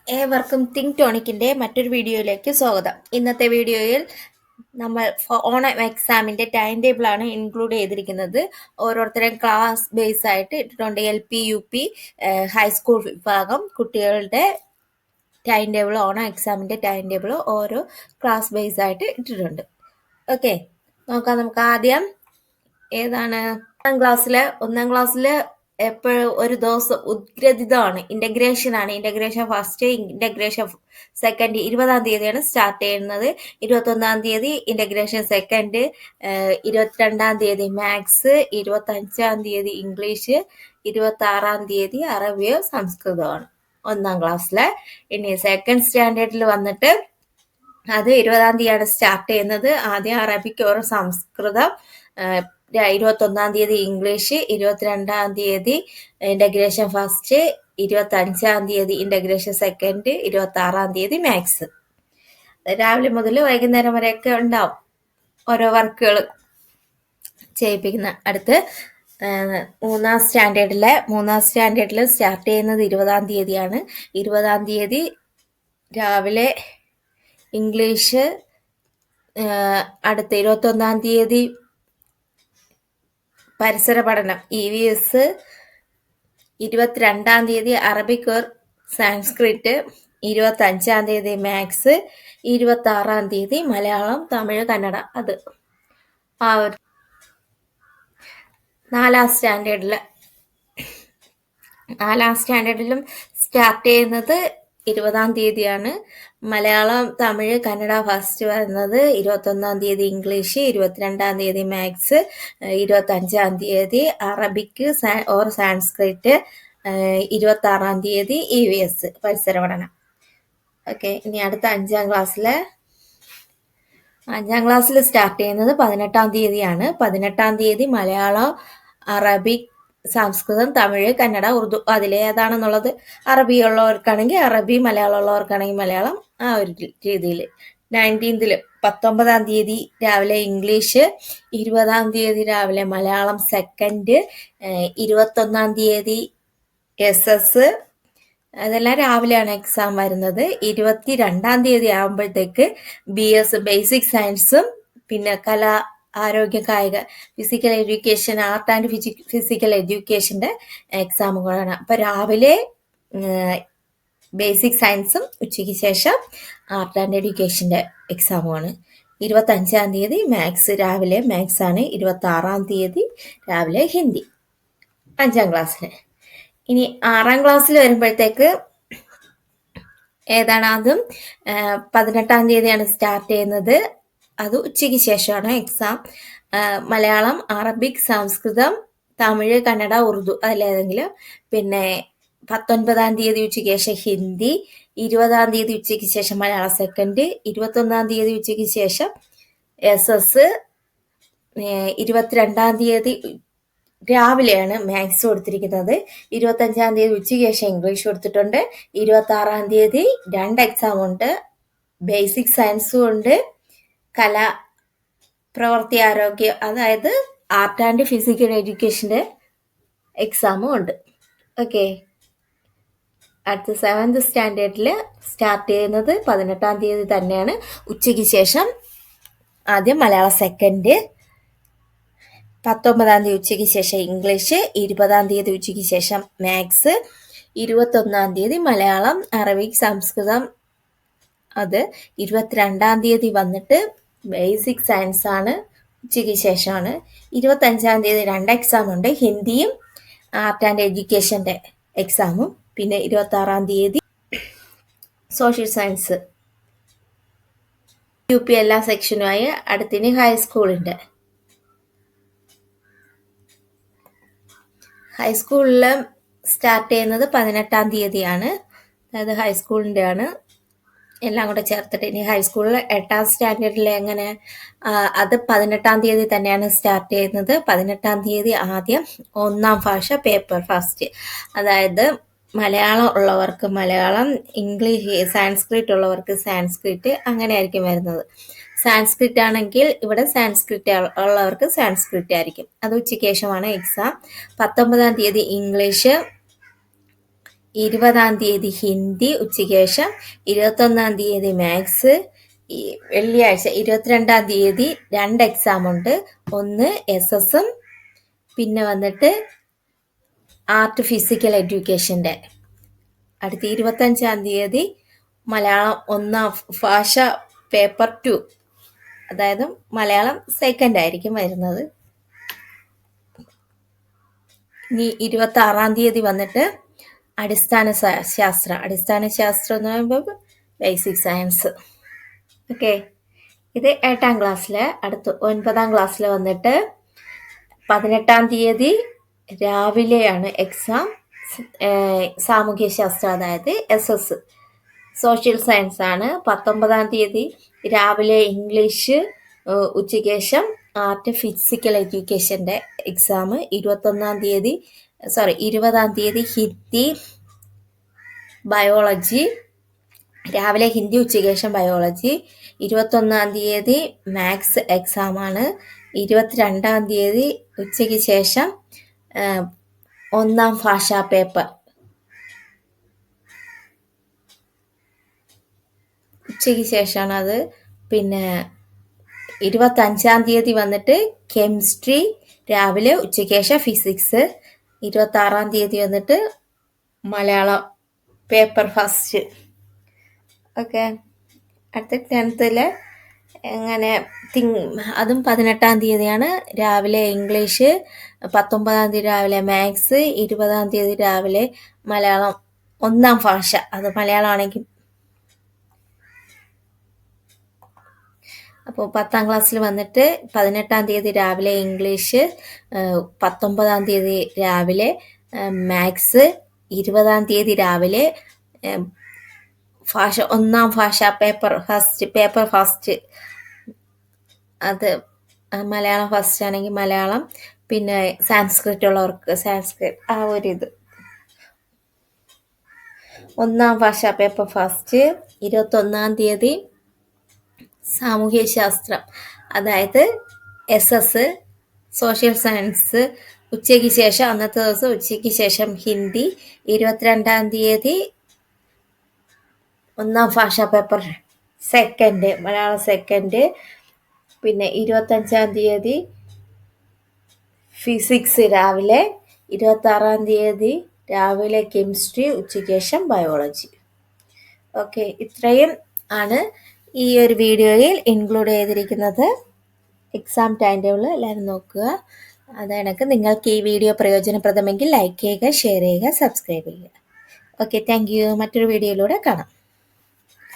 ഏവർക്കും തിങ്ക് ടോണിക്കിൻ്റെ മറ്റൊരു വീഡിയോയിലേക്ക് സ്വാഗതം. ഇന്നത്തെ വീഡിയോയിൽ നമ്മൾ ഓണം എക്സാമിൻ്റെ ടൈം ടേബിളാണ് ഇൻക്ലൂഡ് ചെയ്തിരിക്കുന്നത്. ഓരോരുത്തരും ക്ലാസ് ബേസ് ആയിട്ട് ഇട്ടിട്ടുണ്ട്. LP UP ഹൈസ്കൂൾ വിഭാഗം കുട്ടികളുടെ ടൈം ടേബിൾ, ഓണം എക്സാമിൻ്റെ ടൈം ടേബിൾ ഓരോ ക്ലാസ് ബേസ് ആയിട്ട് ഇട്ടിട്ടുണ്ട്. ഓക്കെ, നോക്കാം. നമുക്ക് ആദ്യം ഏതാണ് ഒന്നാം ക്ലാസ്സിൽ എപ്പോഴും ഒരു ദിവസം ഉദ്ഗ്രഥിതമാണ്. ഇൻ്റഗ്രേഷൻ ആണ്. ഇൻ്റഗ്രേഷൻ ഫസ്റ്റ്, ഇൻ്റഗ്രേഷൻ സെക്കൻഡ് 20-ാം തീയതിയാണ് സ്റ്റാർട്ട് ചെയ്യുന്നത്. 21-ാം തീയതി ഇൻ്റഗ്രേഷൻ സെക്കൻഡ്, 22-ാം തീയതി മാത്സ്, 25-ാം തീയതി ഇംഗ്ലീഷ്, 26-ാം തീയതി അറബിയോ സംസ്കൃതമാണ് ഒന്നാം ക്ലാസ്സിലെ. ഇനി സെക്കൻഡ് സ്റ്റാൻഡേർഡിൽ വന്നിട്ട് അത് 20-ാം തീയതിയാണ് സ്റ്റാർട്ട് ചെയ്യുന്നത്. ആദ്യം അറബിക് ഓർ സംസ്കൃതം, 21-ാം തീയതി ഇംഗ്ലീഷ്, 22-ാം തീയതി ഇൻ്റഗ്രേഷൻ ഫസ്റ്റ്, 25-ാം തീയതി ഇൻ്റഗ്രേഷൻ സെക്കൻഡ്, 26-ാം തീയതി മാത്സ്. രാവിലെ മുതൽ വൈകുന്നേരം വരെയൊക്കെ ഉണ്ടാവും ഓരോ വർക്കുകൾ ചെയ്യിപ്പിക്കുന്ന. അടുത്ത് മൂന്നാം സ്റ്റാൻഡേർഡിൽ സ്റ്റാർട്ട് ചെയ്യുന്നത് 20-ാം തീയതിയാണ്. 20-ാം തീയതി രാവിലെ ഇംഗ്ലീഷ്, അടുത്ത 21-ാം തീയതി പരിസര പഠനം EVS, 22-ാം തീയതി അറബിക് ഓർ സാൻസ്ക്രിറ്റ്, 25-ാം തീയതി മാത്സ്, 26-ാം തീയതി മലയാളം, തമിഴ്, കന്നഡ. അത് ആ ഒരു നാലാം സ്റ്റാൻഡേർഡിലും സ്റ്റാർട്ട് ചെയ്യുന്നത് 20-ാം തീയതിയാണ്. മലയാളം, തമിഴ്, കന്നഡ ഫസ്റ്റ് വരുന്നത്, 21-ാം തീയതി ഇംഗ്ലീഷ്, 22-ാം തീയതി മാത്സ്, 25-ാം തീയതി അറബിക് ഓർ സാൻസ്ക്രിറ്റ്, 26-ാം തീയതി EVS പരിസര പഠനം. ഓക്കെ, ഇനി അടുത്ത അഞ്ചാം ക്ലാസ്സിൽ സ്റ്റാർട്ട് ചെയ്യുന്നത് 18-ാം തീയതിയാണ്. 18-ാം തീയതി മലയാളം, അറബിക്, സംസ്കൃതം, തമിഴ്, കന്നഡ, ഉറുദു. അതിലേതാണെന്നുള്ളത് അറബി ഉള്ളവർക്കാണെങ്കിൽ അറബി, മലയാളം ഉള്ളവർക്കാണെങ്കിൽ മലയാളം. ആ ഒരു രീതിയിൽ 19-ാം തീയതി രാവിലെ ഇംഗ്ലീഷ്, 20-ാം തീയതി രാവിലെ മലയാളം സെക്കൻഡ്, 21-ാം തീയതി SS. അതെല്ലാം രാവിലെയാണ് എക്സാം വരുന്നത്. 22-ാം തീയതി ആകുമ്പോഴത്തേക്ക് BS ബേസിക് സയൻസും പിന്നെ കല, ആരോഗ്യ, കായിക, physical education, art and physical എഡ്യൂക്കേഷൻ്റെ എക്സാമുകളാണ്. അപ്പോൾ രാവിലെ ബേസിക് സയൻസും ഉച്ചയ്ക്ക് ശേഷം ആർട്ട് ആൻഡ് എഡ്യൂക്കേഷൻ്റെ എക്സാമുമാണ്. 25-ാം തീയതി മാത്സ്, രാവിലെ മാത്സ് ആണ്. 26-ാം തീയതി രാവിലെ ഹിന്ദി അഞ്ചാം ക്ലാസ്സിന്. ഇനി ആറാം ക്ലാസ്സിൽ വരുമ്പോഴത്തേക്ക് ഏതാണ്? അതും 18-ാം തീയതിയാണ് സ്റ്റാർട്ട് ചെയ്യുന്നത്. അത് ഉച്ചയ്ക്ക് ശേഷമാണ് എക്സാം. മലയാളം, അറബിക്, സംസ്കൃതം, തമിഴ്, കന്നഡ, ഉറുദു അതിലേതെങ്കിലും. പിന്നെ 19-ാം തീയതി ഉച്ചയ്ക്ക് ശേഷം ഹിന്ദി, 20-ാം തീയതി ഉച്ചയ്ക്ക് ശേഷം മലയാളം സെക്കൻഡ്, 21-ാം തീയതി ഉച്ചയ്ക്ക് ശേഷം SS, 22-ാം തീയതി രാവിലെയാണ് മാത്സ് കൊടുത്തിരിക്കുന്നത്. 25-ാം തീയതി ഉച്ചയ്ക്ക് ശേഷം ഇംഗ്ലീഷ് കൊടുത്തിട്ടുണ്ട്. 26-ാം തീയതി 2 എക്സാം ഉണ്ട്. ബേസിക് സയൻസും ഉണ്ട്, കല, പ്രവൃത്തി, ആരോഗ്യം, അതായത് ആർട്ട് ആൻഡ് ഫിസിക്കൽ എഡ്യൂക്കേഷൻ്റെ എക്സാമും ഉണ്ട്. ഓക്കെ, അടുത്ത 7th സ്റ്റാൻഡേർഡിൽ സ്റ്റാർട്ട് ചെയ്യുന്നത് 18-ാം തീയതി തന്നെയാണ്. ഉച്ചയ്ക്ക് ശേഷം ആദ്യം മലയാളം സെക്കൻഡ്, 19-ാം തീയതി ഉച്ചയ്ക്ക് ശേഷം ഇംഗ്ലീഷ്, 20-ാം തീയതി ഉച്ചയ്ക്ക് ശേഷം മാത്സ്, 21-ാം തീയതി മലയാളം, അറബിക്, സംസ്കൃതം. അത് 22-ാം തീയതി വന്നിട്ട് ബേസിക് സയൻസ് ആണ്, ഉച്ചയ്ക്ക് ശേഷമാണ്. 25-ാം തീയതി 2 എക്സാം ഉണ്ട്, ഹിന്ദിയും ആർട്ട് ആൻഡ് എഡ്യൂക്കേഷൻ്റെ എക്സാമും. പിന്നെ 26-ാം തീയതി സോഷ്യൽ സയൻസ് UP എല്ലാ സെക്ഷനുമായി. അടുത്തിന് ഹൈസ്കൂളിൽ സ്റ്റാർട്ട് ചെയ്യുന്നത് 18-ാം തീയതിയാണ്. അതായത് ഹൈസ്കൂളിൻ്റെ ആണ് എല്ലാം കൂടെ ചേർത്തിട്ട്. ഇനി ഹൈസ്കൂളിൽ 8ാം സ്റ്റാൻഡേർഡിൽ എങ്ങനെ? അത് 18-ാം തീയതി തന്നെയാണ് സ്റ്റാർട്ട് ചെയ്യുന്നത്. 18-ാം തീയതി ആദ്യം ഒന്നാം ഭാഷ പേപ്പർ ഫസ്റ്റ്, അതായത് മലയാളം ഉള്ളവർക്ക് മലയാളം, ഇംഗ്ലീഷ്, സാൻസ്ക്രിറ്റ് ഉള്ളവർക്ക് സാൻസ്ക്രിറ്റ്, അങ്ങനെയായിരിക്കും വരുന്നത്. സാൻസ്ക്രിറ്റ് ആണെങ്കിൽ ഇവിടെ സാൻസ്ക്രിറ്റ് ഉള്ളവർക്ക് സാൻസ്ക്രിറ്റ് ആയിരിക്കും. അത് ഉച്ചയ്ക്ക് ശേഷമാണ് എക്സാം. 19-ാം തീയതി ഇംഗ്ലീഷ്, 20-ാം തീയതി ഹിന്ദി ഉച്ചയ്ക്ക് ശേഷം, 21-ാം തീയതി മാത്സ്, വെള്ളിയാഴ്ച 22-ാം തീയതി 2 എക്സാം ഉണ്ട്. ഒന്ന് SS പിന്നെ വന്നിട്ട് ആർട്ട് ഫിസിക്കൽ എഡ്യൂക്കേഷൻ്റെ. അടുത്ത 25-ാം തീയതി മലയാളം 1ാം ഭാഷ പേപ്പർ 2, അതായത് മലയാളം സെക്കൻഡ് ആയിരിക്കും വരുന്നത്. ഇനി 26-ാം തീയതി വന്നിട്ട് അടിസ്ഥാന ശാസ്ത്രം എന്ന് പറയുമ്പോൾ ബേസിക് സയൻസ്. ഓക്കെ, ഇത് 8-ാം ക്ലാസ്സിൽ. അടുത്ത് 9-ാം ക്ലാസ്സിൽ വന്നിട്ട് 18-ാം തീയതി രാവിലെയാണ് എക്സാം. സാമൂഹ്യ ശാസ്ത്രം, അതായത് SS. സോഷ്യൽ സയൻസ് ആണ്. 19-ാം തീയതി രാവിലെ ഇംഗ്ലീഷ്, ഉച്ചയ്ക്ക് ശേഷം ആർട്ട് ഫിസിക്കൽ എഡ്യൂക്കേഷൻ്റെ എക്സാം. 20-ാം തീയതി ഹിന്ദി, ബയോളജി, രാവിലെ ഹിന്ദി, ഉച്ചയ്ക്ക് ശേഷം ബയോളജി. 21-ാം തീയതി മാത്സ് എക്സാമാണ്. 22-ാം തീയതി ഉച്ചയ്ക്ക് ശേഷം 1ാം ഭാഷാ പേപ്പർ, ഉച്ചയ്ക്ക് ശേഷമാണ് അത്. പിന്നെ 25-ാം തീയതി വന്നിട്ട് കെമിസ്ട്രി, രാവിലെ, ഉച്ചയ്ക്ക് ശേഷം ഫിസിക്സ്. 26-ാം തീയതി വന്നിട്ട് മലയാളം പേപ്പർ ഫസ്റ്റ്. ഓക്കെ, അടുത്ത 10th എങ്ങനെ അതും 18-ാം തീയതിയാണ് രാവിലെ ഇംഗ്ലീഷ്, 19-ാം തീയതി രാവിലെ മാത്സ്, 20-ാം തീയതി രാവിലെ മലയാളം 1ാം ഭാഷ, അത് മലയാളമാണെങ്കിൽ. അപ്പോൾ 10ാം ക്ലാസ്സിൽ വന്നിട്ട് 18-ാം തീയതി രാവിലെ ഇംഗ്ലീഷ്, 19-ാം തീയതി രാവിലെ മാത്സ്, 20-ാം തീയതി രാവിലെ ഭാഷ 1ാം ഭാഷ പേപ്പർ ഫസ്റ്റ്, അത് മലയാളം ഫസ്റ്റ് ആണെങ്കിൽ മലയാളം, പിന്നെ സാൻസ്ക്രിറ്റ് ഉള്ളവർക്ക് സാൻസ്ക്രിറ്റ്, ആ ഒരിത്. 1ാം ഭാഷ പേപ്പർ ഫസ്റ്റ്. 21-ാം തീയതി സാമൂഹ്യ ശാസ്ത്രം, അതായത് SS, സോഷ്യൽ സയൻസ്, ഉച്ചയ്ക്ക് ശേഷം, അന്നത്തെ ദിവസം ഉച്ചയ്ക്ക് ശേഷം ഹിന്ദി. 22-ാം തീയതി 1ാം ഭാഷാ പേപ്പർ സെക്കൻഡ്, മലയാളം സെക്കൻഡ്. പിന്നെ 25-ാം തീയതി ഫിസിക്സ് രാവിലെ. 26-ാം തീയതി രാവിലെ കെമിസ്ട്രി, ഉച്ചയ്ക്ക് ശേഷം ബയോളജി. ഓക്കെ, ഇത്രയും ആണ് ഈ ഒരു വീഡിയോയിൽ ഇൻക്ലൂഡ് ചെയ്തിരിക്കുന്നത്. എക്സാം ടൈം ടേബിൾ എല്ലാവരും നോക്കുക. അതായത് നിങ്ങൾക്ക് ഈ വീഡിയോ പ്രയോജനപ്രദമെങ്കിൽ ലൈക്ക് ചെയ്യുക, ഷെയർ ചെയ്യുക, സബ്സ്ക്രൈബ് ചെയ്യുക. Okay, thank you. മറ്റൊരു വീഡിയോയിലൂടെ കാണാം.